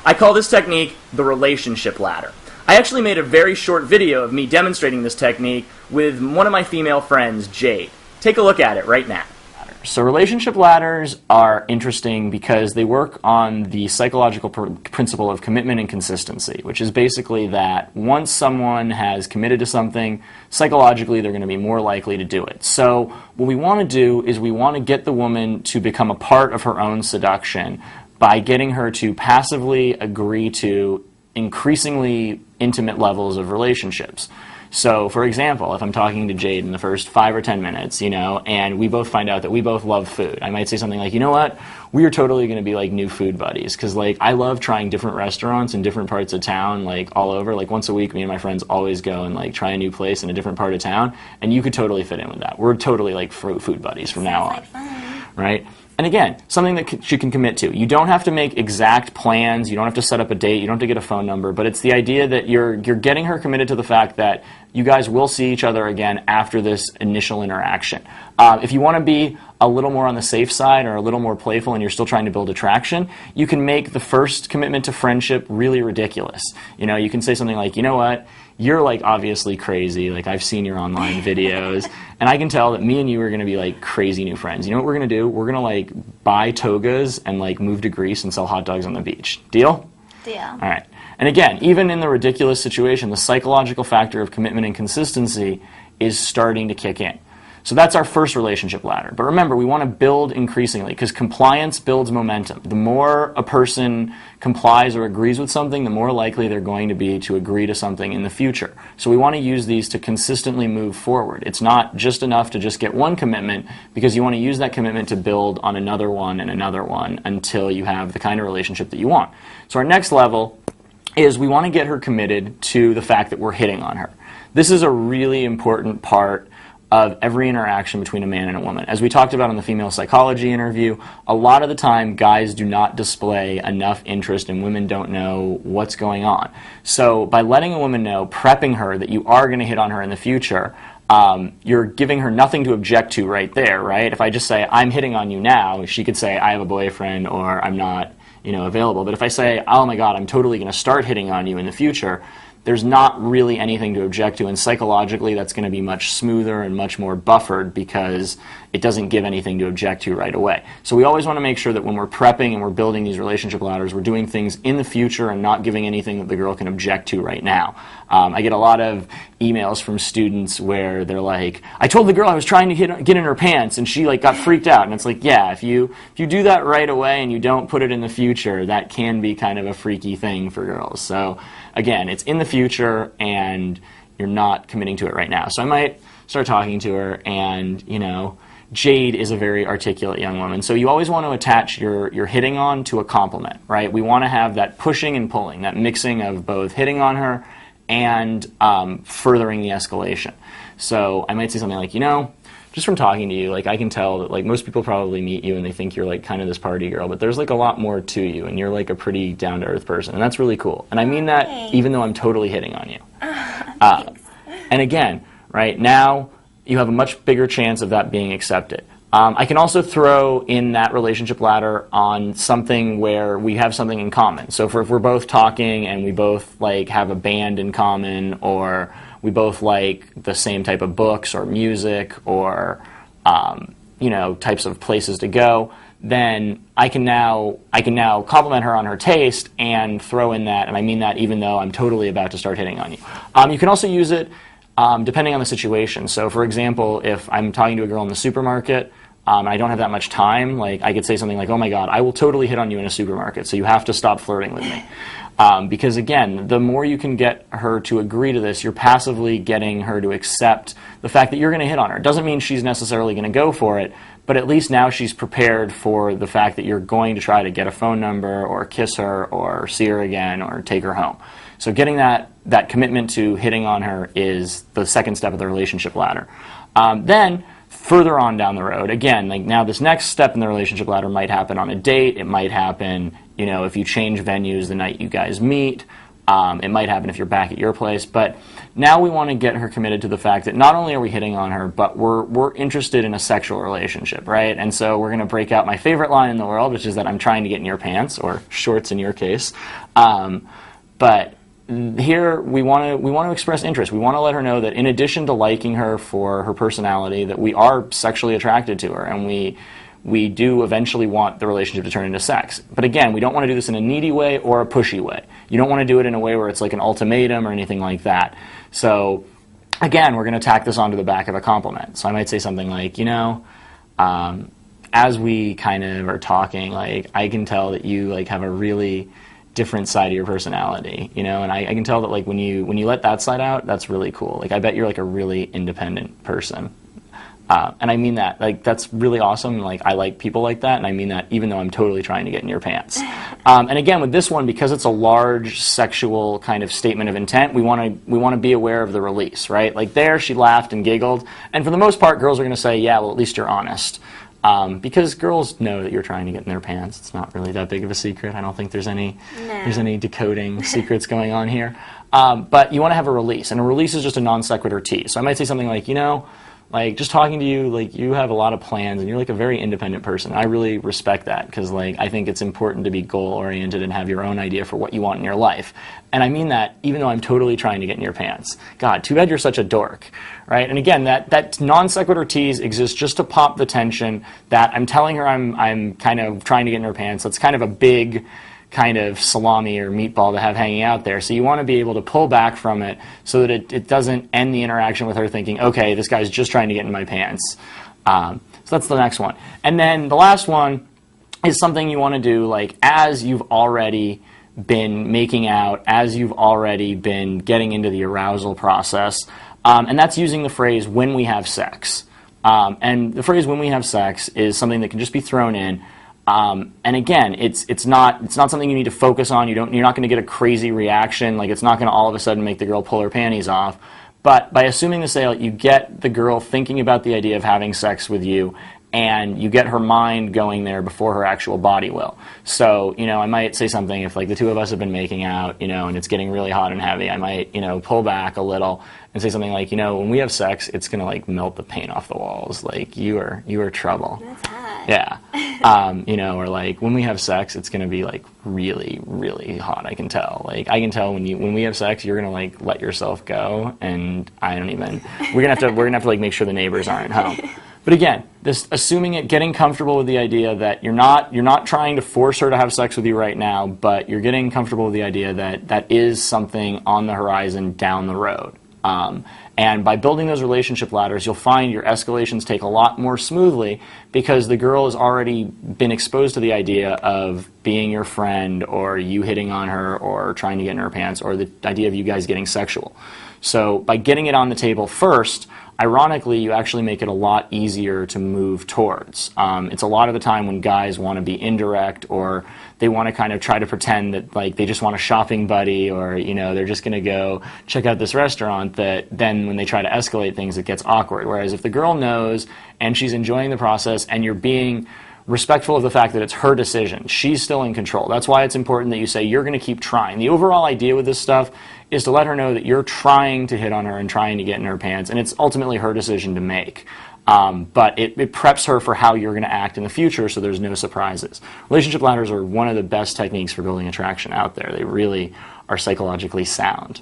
I call this technique the relationship ladder. I actually made a very short video of me demonstrating this technique with one of my female friends, Jade. Take a look at it right now. So relationship ladders are interesting because they work on the psychological principle of commitment and consistency, which is basically that once someone has committed to something, psychologically they're going to be more likely to do it. So what we want to do is we want to get the woman to become a part of her own seduction by getting her to passively agree to increasingly intimate levels of relationships. So, for example, if I'm talking to Jade in the first 5 or 10 minutes, and we both find out that we both love food, I might say something like, you know what, we are totally going to be like new food buddies, because I love trying different restaurants in different parts of town, all over. Once a week, me and my friends always go and try a new place in a different part of town, and you could totally fit in with that. We're totally food buddies from now on, right? And again, something that she can commit to. You don't have to make exact plans, you don't have to set up a date, you don't have to get a phone number, but it's the idea that you're getting her committed to the fact that you guys will see each other again after this initial interaction. If you want to be a little more on the safe side or a little more playful and you're still trying to build attraction, you can make the first commitment to friendship really ridiculous. You can say something like, you know what, you're obviously crazy, I've seen your online videos, and I can tell that me and you are going to be crazy new friends. You know what we're going to do? We're going to buy togas and move to Greece and sell hot dogs on the beach. Deal? Deal. All right. And again, even in the ridiculous situation, the psychological factor of commitment and consistency is starting to kick in. So that's our first relationship ladder. But remember, we want to build increasingly, because compliance builds momentum. The more a person complies or agrees with something, the more likely they're going to be to agree to something in the future. So we want to use these to consistently move forward. It's not just enough to just get one commitment, because you want to use that commitment to build on another one and another one until you have the kind of relationship that you want. So our next level is we want to get her committed to the fact that we're hitting on her. This is a really important part of every interaction between a man and a woman. As we talked about in the female psychology interview, a lot of the time guys do not display enough interest and women don't know what's going on. So by letting a woman know, prepping her that you are going to hit on her in the future, you're giving her nothing to object to right there, right? If I just say, I'm hitting on you now, she could say, I have a boyfriend, or I'm not available. But if I say, oh my God, I'm totally going to start hitting on you in the future, there's not really anything to object to, and psychologically that's going to be much smoother and much more buffered because it doesn't give anything to object to right away. So we always want to make sure that when we're prepping and we're building these relationship ladders, we're doing things in the future and not giving anything that the girl can object to right now. I get a lot of emails from students where they're like, I told the girl I was trying to get in her pants and she got freaked out. And it's yeah, if you do that right away and you don't put it in the future, that can be kind of a freaky thing for girls. So again, it's in the future and you're not committing to it right now. So I might start talking to her, and Jade is a very articulate young woman. So you always want to attach your hitting on to a compliment, right? We want to have that pushing and pulling, that mixing of both hitting on her and furthering the escalation. So I might say something like, just from talking to you, I can tell that most people probably meet you and they think you're kind of this party girl, but there's a lot more to you, and you're a pretty down-to-earth person, and that's really cool. And I mean that even though I'm totally hitting on you. And again, right now, you have a much bigger chance of that being accepted. I can also throw in that relationship ladder on something where we have something in common. So if we're both talking and we both have a band in common, or we both like the same type of books or music or types of places to go, then I can now compliment her on her taste and throw in that, and I mean that even though I'm totally about to start hitting on you. You can also use it depending on the situation. So for example, if I'm talking to a girl in the supermarket, and I don't have that much time, I could say something like, oh my God, I will totally hit on you in a supermarket, so you have to stop flirting with me. Because again, the more you can get her to agree to this, you're passively getting her to accept the fact that you're going to hit on her. It doesn't mean she's necessarily going to go for it, but at least now she's prepared for the fact that you're going to try to get a phone number or kiss her or see her again or take her home. So getting that commitment to hitting on her is the second step of the relationship ladder. Then further on down the road, again, now this next step in the relationship ladder might happen on a date. It might happen, if you change venues the night you guys meet, It might happen if you're back at your place, but now we want to get her committed to the fact that not only are we hitting on her, but we're interested in a sexual relationship, right? And so we're going to break out my favorite line in the world, which is that I'm trying to get in your pants, or shorts in your case. But here we want to express interest. We want to let her know that in addition to liking her for her personality, that we are sexually attracted to her, and we do eventually want the relationship to turn into sex. But again, we don't want to do this in a needy way or a pushy way. You don't want to do it in a way where it's like an ultimatum or anything like that. So again, we're going to tack this onto the back of a compliment. So I might say something like, as we kind of are talking, like, I can tell that you like have a really different side of your personality, and I can tell that like when you let that side out, that's really cool. Like, I bet you're like a really independent person. And I mean that, like, that's really awesome. Like, I like people like that, and I mean that even though I'm totally trying to get in your pants. And again, with this one, because it's a large sexual kind of statement of intent, we want to be aware of the release, right? Like there, she laughed and giggled, and for the most part, girls are going to say, yeah, well, at least you're honest. Because girls know that you're trying to get in their pants. It's not really that big of a secret. I don't think there's any decoding secrets going on here. But you want to have a release, and a release is just a non sequitur tease. So I might say something like, like, just talking to you, like, you have a lot of plans, and you're, like, a very independent person. I really respect that, because, like, I think it's important to be goal-oriented and have your own idea for what you want in your life. And I mean that even though I'm totally trying to get in your pants. God, too bad you're such a dork, right? And again, that non-sequitur tease exists just to pop the tension that I'm telling her I'm kind of trying to get in her pants. That's kind of a big kind of salami or meatball to have hanging out there. So you want to be able to pull back from it so that it doesn't end the interaction with her thinking, okay, this guy's just trying to get in my pants. So that's the next one. And then the last one is something you want to do like as you've already been making out, as you've already been getting into the arousal process. And that's using the phrase, when we have sex. And the phrase, when we have sex, is something that can just be thrown in. And again, it's not something you need to focus on. You're not going to get a crazy reaction. Like, it's not going to all of a sudden make the girl pull her panties off. But by assuming the sale, you get the girl thinking about the idea of having sex with you, and you get her mind going there before her actual body will. So, I might say something if, like, the two of us have been making out, and it's getting really hot and heavy. I might, pull back a little and say something like, when we have sex, it's going to, like, melt the paint off the walls. Like, you are trouble. That's hot. Yeah. Or like, when we have sex, it's going to be like really, really hot. I can tell. Like, I can tell when we have sex, you're going to like let yourself go, and we're going to have to like make sure the neighbors aren't home. But again, this assuming it, getting comfortable with the idea that you're not trying to force her to have sex with you right now, but you're getting comfortable with the idea that that is something on the horizon down the road. And by building those relationship ladders, you'll find your escalations take a lot more smoothly because the girl has already been exposed to the idea of being your friend, or you hitting on her, or trying to get in her pants, or the idea of you guys getting sexual. So by getting it on the table first, ironically, you actually make it a lot easier to move towards. It's a lot of the time when guys want to be indirect, or they want to kind of try to pretend that like they just want a shopping buddy, or they're just going to go check out this restaurant, that then when they try to escalate things, it gets awkward. Whereas if the girl knows and she's enjoying the process, and you're being respectful of the fact that it's her decision, she's still in control. That's why it's important that you say you're going to keep trying. The overall idea with this stuff is to let her know that you're trying to hit on her and trying to get in her pants, and it's ultimately her decision to make. But it preps her for how you're going to act in the future, so there's no surprises. Relationship ladders are one of the best techniques for building attraction out there. They really are psychologically sound.